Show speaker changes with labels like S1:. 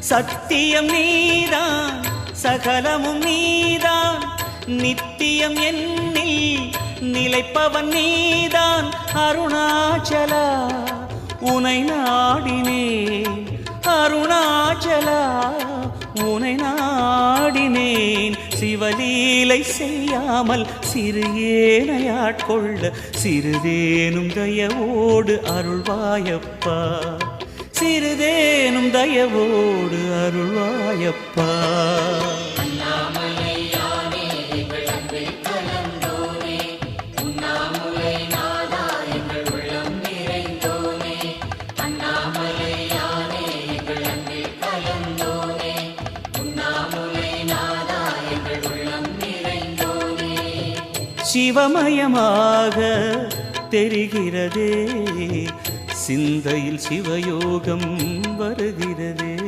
S1: சத்தியம் நீதான் சகலமும் நீதான் நித்தியம் என்னில் நிலைப்பவன் நீதான் அருணாச்சலா உனை நாடினேன் அருணாச்சலா உனை நாடினேன் சிவலீலை செய்யாமல் சிறு ஏனையாட்கொள்ள சிறிதேனும் தயவோடு அருள்வாயப்பா சிறிதேனும் தயவோடு அருள்வாயப்பா சிவமயமாக தெரிகிறதே சிந்தையில் சிவயோகம் வருகிறது.